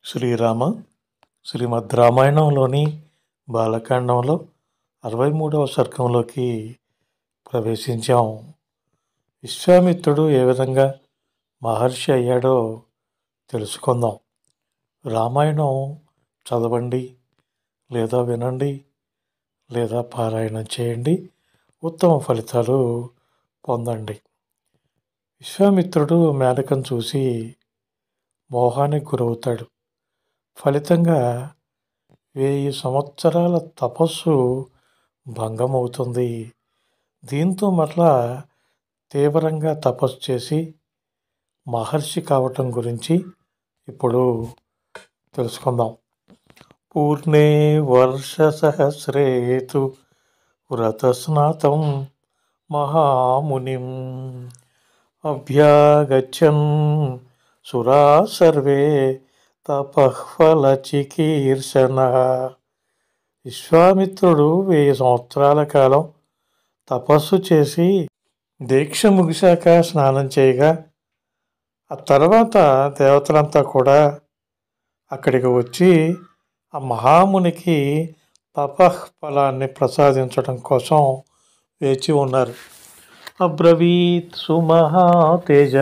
శ్రీరామ శ్రీమద్ రామాయణంలోని బాలకాండంలో 63వ సర్గంలోకి ప్రవేశించాం. విశ్వామిత్రుడు ఏ విధంగా మహర్షి అయ్యాడో తెలుసుకుందాం. రామాయణం చదవండి, లేదా వినండి, లేదా పారాయణం చేయండి, ఉత్తమ ఫలితాలు పొందండి. విశ్వామిత్రుడు మేనకను చూసి మోహానికి గురవుతాడు. ఫలితంగా 1000 సంవత్సరాల తపస్సు భంగమవుతుంది. దీంతో మరలా తీవ్రంగా తపస్సు చేసి మహర్షి కావటం గురించి ఇప్పుడు తెలుసుకుందాం. పూర్ణే వర్ష సహస్రేతు వ్రతస్నాతం మహామునిం అభ్యాగచ్చన్ సురా సర్వే తపఃఫల చికీర్షణ. విశ్వామిత్రుడు 1000 సంవత్సరాల కాలం తపస్సు చేసి దీక్ష ముగిశాక స్నానం చేయగా ఆ తర్వాత దేవతలంతా కూడా అక్కడికి వచ్చి ఆ మహామునికి తపఃఫలాన్ని ప్రసాదించడం కోసం వేచి ఉన్నారు. అబ్రవీత్ సుమహాతేజ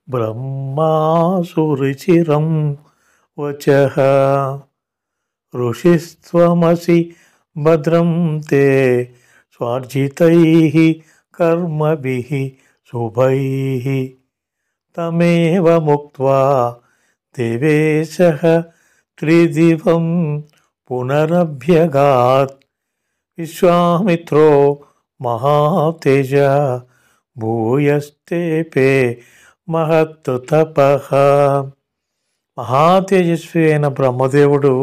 బ్రహ్మాసురుచిరం వచః ఋషిస్త్వమసి భద్రం తే స్వార్జితైః కర్మభిః శుభైః తమేవ ముక్త్వా దేవేశః త్రిదివం పునరభ్యగాత్. విశ్వామిత్రో మహాతేజ భూయస్తేపే మహత్ తపః. మహాతేజస్వి అయిన బ్రహ్మదేవుడు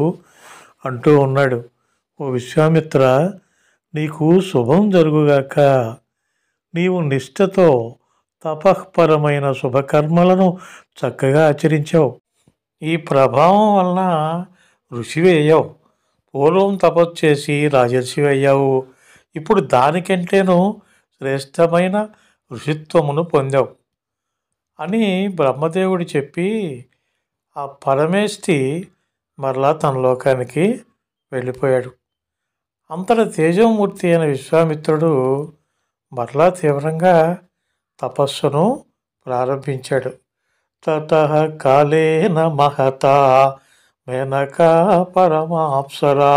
అంటూ ఉన్నాడు, ఓ విశ్వామిత్ర, నీకు శుభం జరుగుగాక. నీవు నిష్ఠతో తపఃపరమైన శుభకర్మలను చక్కగా ఆచరించావు. ఈ ప్రభావం వలన ఋషివి అయ్యావు. పూర్వం తపస్సు చేసి రాజర్షివి అయ్యావు. ఇప్పుడు దానికంటేను శ్రేష్టమైన ఋషిత్వమును పొందావు అని బ్రహ్మదేవుడు చెప్పి ఆ పరమేష్ఠి మరలా తన లోకానికి వెళ్ళిపోయాడు. అంతటి తేజోమూర్తి అయిన విశ్వామిత్రుడు మరలా తీవ్రంగా తపస్సును ప్రారంభించాడు. తతః కాలేన మహతా మేనకా పరమాప్సరా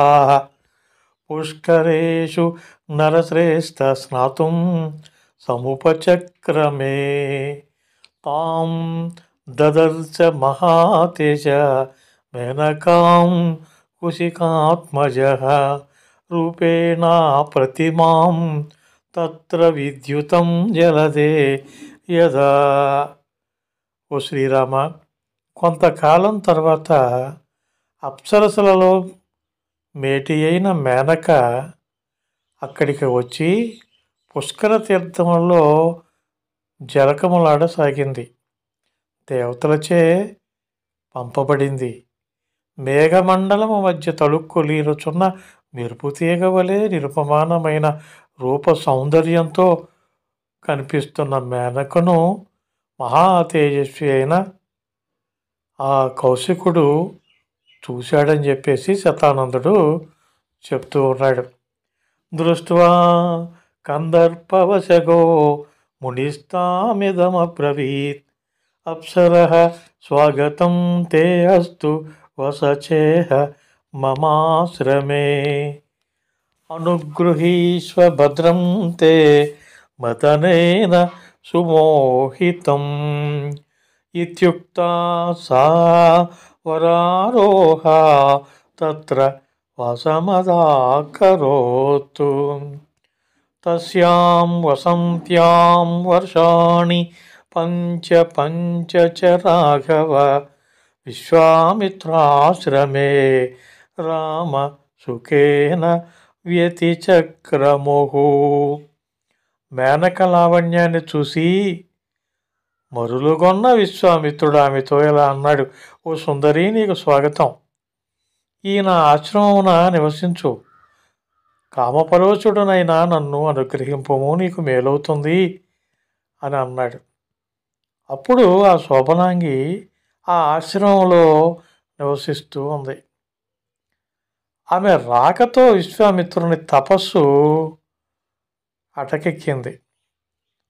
పుష్కరేషు నరశ్రేష్ఠ స్నాతుం సముపచక్రమే. తాం దదర్శ మహాతేజ మేనకాం కుశికాత్మజః రూపేణ ప్రతిమాం తత్ర విద్యుతం జలదే యదా. ఓ శ్రీరామ, కొంతకాలం తర్వాత అప్సరసలలో మేటి అయిన మేనక అక్కడికి వచ్చి పుష్కర తీర్థములలో జలకములాడసాగింది. దేవతలచే పంపబడింది. మేఘమండలము మధ్య తళుక్కులీరుచున్న మెరుపు తీగ వలె నిరుపమానమైన రూప సౌందర్యంతో కనిపిస్తున్న మేనకను మహాతేజస్వి అయిన ఆ కౌశికుడు చూశాడని చెప్పేసి శతానందుడు చెప్తూ ఉన్నాడు. దృష్ట్వా కందర్పవశగో మునిస్తామిదమబ్రవీత్ అప్సరః స్వాగతం తే అస్తు వసచేహ మమాశ్రమే అనుగృహీష్వ భద్రం తే మదనేన సుమోహితం ఇత్యుక్తా సా వరారోహ తత్ర వసమదాకరోతు. తస్యాం వసంత్యాం వర్షాణి పంచ పంచ చ రాఘవ విశ్వామిత్రాశ్రమే రామ సుఖేన వ్యతిచక్రముః. మేనక లావణ్యాన్ని చూసి మరులుగొన్న విశ్వామిత్రుడు ఆమెతో ఇలా అన్నాడు, ఓ సుందరి, నీకు స్వాగతం. ఈయన ఆశ్రమమున నివసించు. కామపరోచుడునైనా నన్ను అనుగ్రహింపము, నీకు మేలవుతుంది అని అన్నాడు. అప్పుడు ఆ శోభనాంగి ఆ ఆశ్రమంలో నివసిస్తూ ఉంది. ఆమె రాకతో విశ్వామిత్రుని తపస్సు అటకెక్కింది.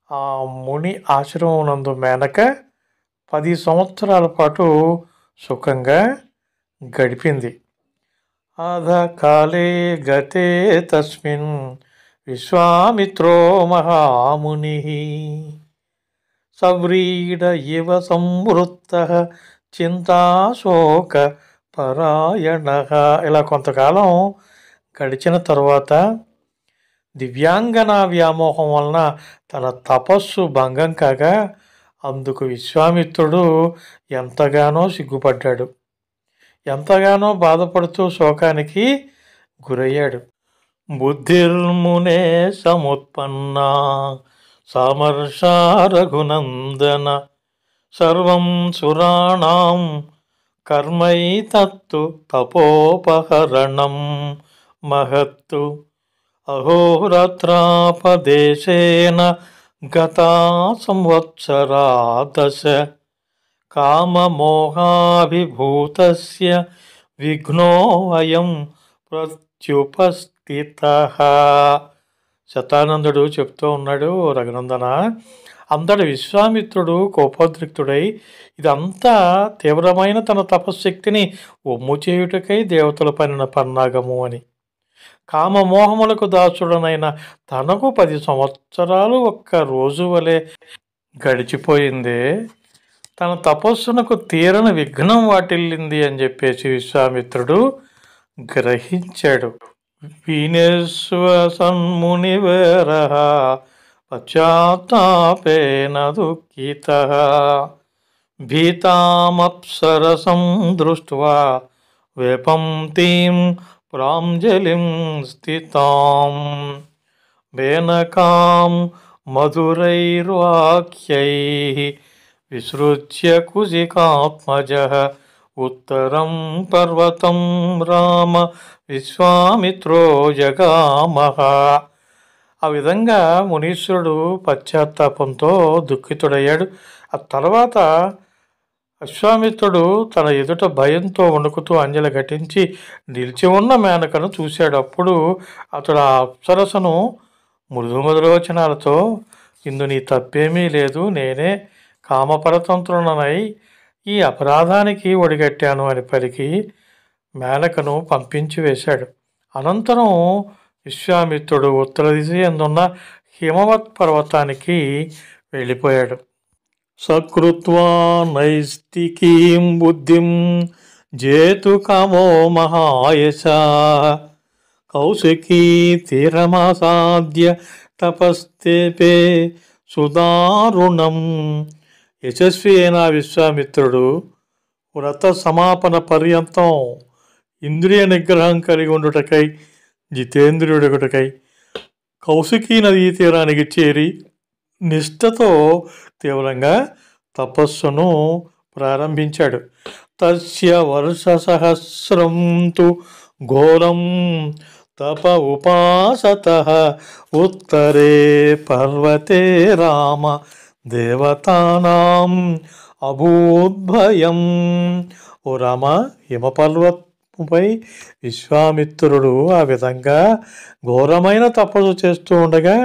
ఆ ముని ఆశ్రమం నందు మేనక 10 సంవత్సరాల పాటు సుఖంగా గడిపింది. అధ కాలే గతే తస్మిన్ విశ్వామిత్రో మహాముని సవ్రీడ ఇవ సంవృత్తః చింతాశోక పరాయణః. ఇలా కొంతకాలం గడిచిన తరువాత దివ్యాంగన వ్యామోహం వలన తన తపస్సు భంగం కాగా అందుకు విశ్వామిత్రుడు ఎంతగానో సిగ్గుపడ్డాడు. ఎంతగానో బాధపడుతూ శోకానికి గురయ్యాడు. బుద్ధిర్మునే సముత్పన్న సమర్ష రఘునందన సర్వం సురాణం కర్మైతత్తు తపోపహరణం మహత్తు అహోరాత్రాపదేశేన గతా సంవత్సరా దశ కామమోహాభిభూతస్య విఘ్నో అయం ప్రత్యుపస్థితః. శతానందుడు చెప్తూ ఉన్నాడు, రఘునందన, అంతటి విశ్వామిత్రుడు కోపోద్రిక్తుడై ఇదంతా తీవ్రమైన తన తపశ్శక్తిని ఒమ్ము చేయుటకై దేవతలు పనిన పన్నాగము అని. కామమోహములకు దాసుడనైన తనకు 10 సంవత్సరాలు ఒక్క రోజు వలె గడిచిపోయిందే, తన తపస్సునకు తీరని విఘ్నం వాటిల్లింది అని చెప్పేసి విశ్వామిత్రుడు గ్రహించాడు. వినేశ్వసన్మునివేర పశ్చాత్తాపేన దుఃఖితః భీతామప్సరసం దృష్ట్వా వేపంతీం ప్రాంజలిం స్థితాం మేనకాం మధురైర్వాక్యైః విసృజ్య కుశికాత్మజః ఉత్తరం పర్వతం రామ విశ్వామిత్రో జగామః. ఆ విధంగా మునీశ్వరుడు పశ్చాత్తాపంతో దుఃఖితుడయ్యాడు. ఆ తర్వాత విశ్వామిత్రుడు తన ఎదుట భయంతో వణుకుతూ అంజలి ఘటించి నిలిచి ఉన్న మేనకను చూశాడు. అప్పుడు అతడు ఆ అప్సరసను మృదుమధురవచనాలతో, ఇందు నీ తప్పేమీ లేదు, నేనే కామపరతంత్రుననై ఈ అపరాధానికి ఒడిగట్టాను అని పలికి మేనకను పంపించి వేశాడు. అనంతరం విశ్వామిత్రుడు ఉత్తర దిశ ఎందున్న హిమవత్ పర్వతానికి వెళ్ళిపోయాడు. సకృత్వా నైష్టికీం బుద్ధిం జేతు కామో మహాయశ కౌశికీ తీరమాసాద్య తపస్తేపే సుదారుణం. యశస్వి అయిన విశ్వామిత్రుడు వ్రత సమాపన పర్యంతం ఇంద్రియ నిగ్రహం కలిగి ఉండుటకై జితేంద్రియుడుటకై కౌశికీ నదీ తీరానికి చేరి నిష్ఠతో తీవ్రంగా తపస్సును ప్రారంభించాడు. తస్య వర్ష సహస్రం తు ఘోరం తప ఉపాసతః ఉత్తరే పర్వతే రామ దేవతానాం అభూద్భయం. ఓ రామ, హిమపర్వతంపై విశ్వామిత్రుడు ఆ విధంగా ఘోరమైన తపస్సు చేస్తూ ఉండగా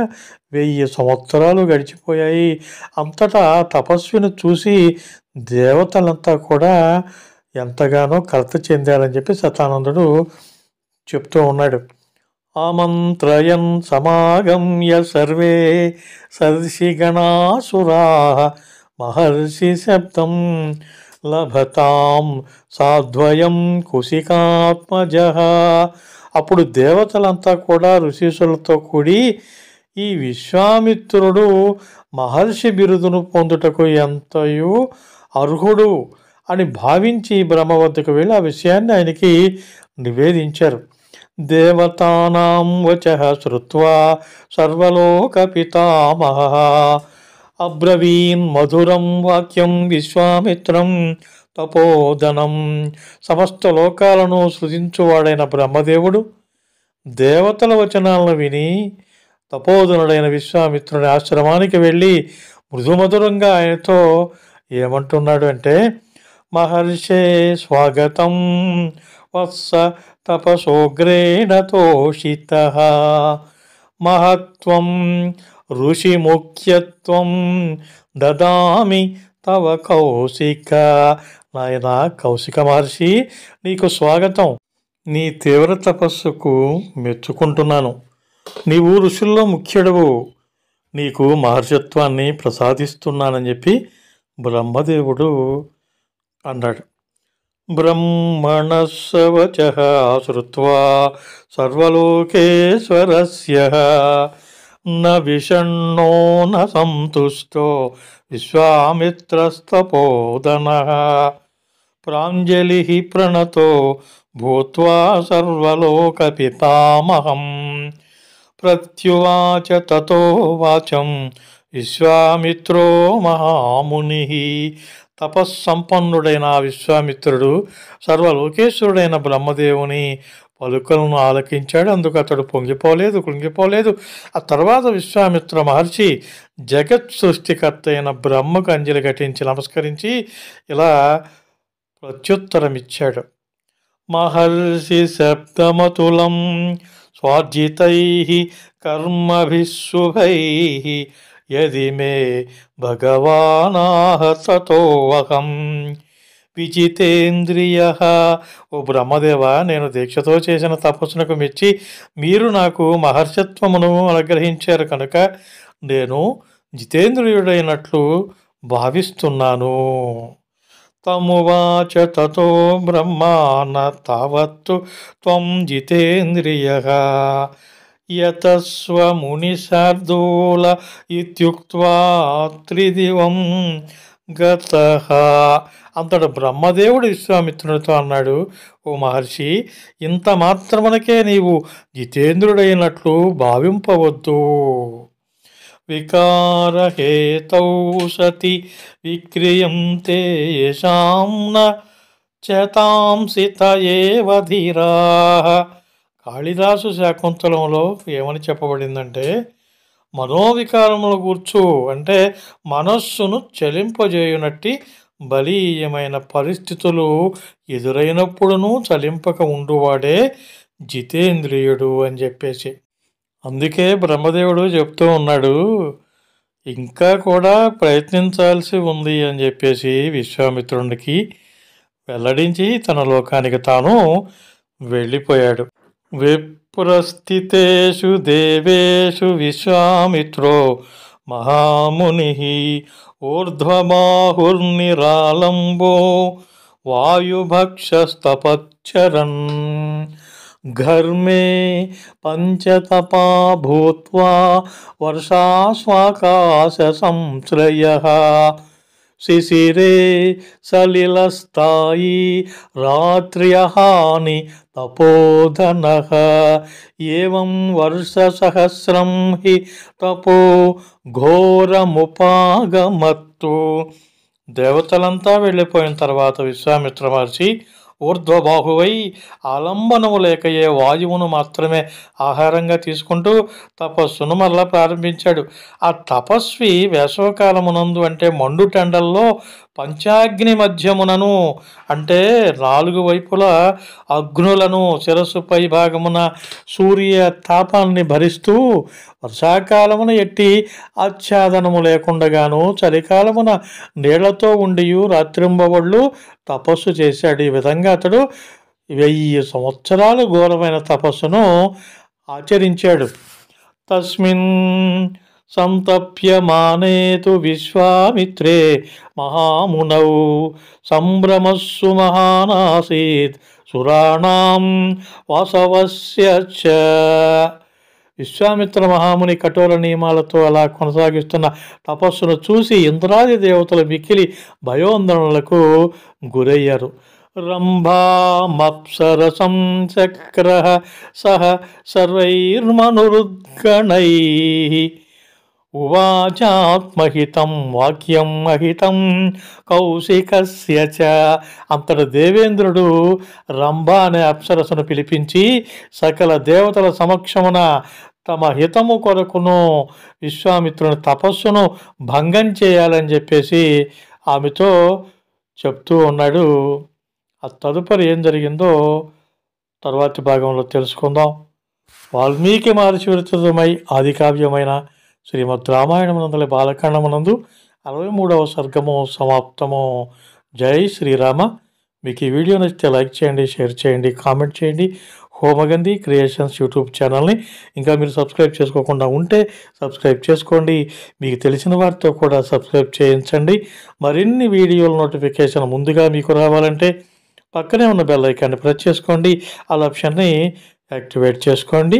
1000 సంవత్సరాలు గడిచిపోయాయి. అంతటా తపస్విని చూసి దేవతలంతా కూడా ఎంతగానో కలత చెందారని చెప్పి శతానందుడు చెప్తూ ఉన్నాడు. ఆమంత్రయన్ సమాగమ్య సర్వే సర్షిగణాసురా మహర్షి శబ్దం లభతాం సాద్వయం కుశికాత్మజః. అప్పుడు దేవతలంతా కూడా ఋషీసులతో కూడి ఈ విశ్వామిత్రుడు మహర్షి బిరుదును పొందుటకు ఎంతయు అర్హుడు అని భావించి బ్రహ్మ వద్దకు వెళ్ళి ఆ విషయాన్ని ఆయనకి నివేదించారు. దేవతానాం వచః శ్రుత్వా సర్వలోక పితామహః అబ్రవీన్ మధురం వాక్యం విశ్వామిత్రం తపోధనం. సమస్త లోకాలను సృజించువాడైన బ్రహ్మదేవుడు దేవతల వచనాలను విని తపోధనుడైన విశ్వామిత్రుని ఆశ్రమానికి వెళ్ళి మృదుమధురంగా ఆయనతో ఏమంటున్నాడు అంటే, మహర్షే స్వాగతం వత్స తపసోగ్రేణ తోషితః మహత్వం ఋషిముఖ్యత్వం దదామి తవ కౌశిక. నాయన కౌశిక మహర్షి, నీకు స్వాగతం. నీ తీవ్ర తపస్సుకు మెచ్చుకుంటున్నాను. నీవు ఋషుల్లో ముఖ్యుడవు. నీకు మహర్షత్వాన్ని ప్రసాదిస్తున్నానని చెప్పి బ్రహ్మదేవుడు అన్నాడు. బ్రహ్మణస్స వచః శ్రుత్వా సర్వలోకేశ్వరస్య న విషణ్ణో న సంతుష్టో విశ్వామిత్రస్తపోదనః ప్రాంజలిః ప్రణతో భూత్వా సర్వలోకపితామహం ప్రత్యువాచ తతో వాచం విశ్వామిత్రో మహామునిః. తపస్సంపన్నుడైన విశ్వామిత్రుడు సర్వలోకేశ్వరుడైన బ్రహ్మదేవుని పలుకలను ఆలకించాడు. అందుకు అతడు కృంగిపోలేదు. ఆ తర్వాత విశ్వామిత్ర మహర్షి జగత్ సృష్టికర్త అయిన బ్రహ్మకు అంజలి ఘటించి నమస్కరించి ఇలా ప్రత్యుత్తరమిచ్చాడు. మహర్షి శబ్దమతులం స్వార్జితైః కర్మభిః శుభైః యది మే భగవానాహ తతోహం విజితేంద్రియః. ఓ బ్రహ్మదేవ, నేను దీక్షతో చేసిన తపస్సునకు మెచ్చి మీరు నాకు మహర్షత్వమును అనుగ్రహించారు కనుక నేను జితేంద్రియుడైనట్లు భావిస్తున్నాను. తమువాచ తతో బ్రహ్మాన తావత్తు త్వం జితేంద్రియః యతస్వ మునిశార్దూల ఇత్యుక్త్వా త్రిదివం గతః. అంతట బ్రహ్మదేవుడు విశ్వామిత్రునితో అన్నాడు, ఓ మహర్షి, ఇంత మాత్రమునకే నీవు జితేంద్రుడైనట్లు భావింపవద్దు. వికారహేతౌ సతి విక్రియంతే యశాం న చతాంసిత ఏవ ధీరాః. కాళిదాసు శాకుంతలంలో ఏమని చెప్పబడిందంటే, మనోవికారముల గూర్చు అంటే మనస్సును చలింపజేయునట్టి బలీయమైన పరిస్థితులు ఎదురైనప్పుడునూ చలింపక ఉండువాడే జితేంద్రియుడు అని చెప్పేసి. అందుకే బ్రహ్మదేవుడు చెప్తూ ఉన్నాడు, ఇంకా కూడా ప్రయత్నించాల్సి ఉంది అని చెప్పేసి విశ్వామిత్రునికి వెల్లడించి తన లోకానికి తాను వెళ్ళిపోయాడు. విప్రస్థితేషు దేవేషు విశ్వామిత్రో మహామునిః ఊర్ధ్వబాహుర్నిరాలంబో వాయుభక్షస్తపచ్చరన్ ఘర్మే పంచతపా భూత్వా వర్షాస్వాకాశ సంశ్రయః శిశిరే సలిలస్థాయి రాత్ర్యహాని తపోధనః ఏవం వర్షసహస్రం హి తపో ఘోరముపాగమత్తు. దేవతలంతా వెళ్ళిపోయిన తర్వాత విశ్వామిత్ర మహర్షి ఊర్ధ్వబాహువై ఆలంబనము లేకయే వాయువును మాత్రమే ఆహారంగా తీసుకుంటూ తపస్సును మరలా ప్రారంభించాడు. ఆ తపస్వి వేసవకాలమునందు అంటే మండుటెండల్లో పంచాగ్ని మధ్యమునను అంటే 4 వైపులా అగ్నులను శిరస్సుపై భాగమున సూర్య తాపాన్ని భరిస్తూ వర్షాకాలమున ఎట్టి ఆచ్ఛాదనము లేకుండగాను చలికాలమున నీళ్లతో ఉండియు రాత్రింబవళ్ళు తపస్సు చేశాడు. ఈ విధంగా అతడు 1000 సంవత్సరాలు ఘోరమైన తపస్సును ఆచరించాడు. తస్మిన్ సంతప్యమానేతు విశ్వామిత్రే మహామునౌ సంభ్రమస్సు మహానాసీత్ సురాణాం వాసవస్య చ. విశ్వామిత్ర మహాముని కఠోర నియమాలతో అలా కొనసాగిస్తున్న తపస్సును చూసి ఇంద్రాది దేవతలు మిక్కిలి భయోందనలకు గురయ్యారు. రంభామప్సరసం చక్రః సహ సర్వైర్మనురుద్గణైః ఉవాచాత్మహితం వాక్యం అహితం కౌశికస్య చ. అంతటి దేవేంద్రుడు రంభ అనే అప్సరసను పిలిపించి సకల దేవతల సమక్షమున తమ హితము కొరకును విశ్వామిత్రుని తపస్సును భంగం చేయాలని చెప్పేసి ఆమెతో చెప్తూ ఉన్నాడు. ఆ తదుపరి ఏం జరిగిందో తర్వాతి భాగంలో తెలుసుకుందాం. వాల్మీకి మహర్షి విరచితమై ఆది కావ్యమైన శ్రీమద్ రామాయణమునందలి బాలకాండమునందు 63వ సర్గము సమాప్తము. జై శ్రీరామ. మీకు ఈ వీడియో నచ్చితే లైక్ చేయండి, షేర్ చేయండి, కామెంట్ చేయండి. హోమగంధి క్రియేషన్స్ యూట్యూబ్ ఛానల్ని ఇంకా మీరు సబ్స్క్రైబ్ చేసుకోకుండా ఉంటే సబ్స్క్రైబ్ చేసుకోండి. మీకు తెలిసిన వారితో కూడా సబ్స్క్రైబ్ చేయించండి. మరిన్ని వీడియోల నోటిఫికేషన్ ముందుగా మీకు రావాలంటే పక్కనే ఉన్న బెల్ ఐకాన్ని ప్రెస్ చేసుకోండి. ఆ ఆప్షన్ని యాక్టివేట్ చేసుకోండి.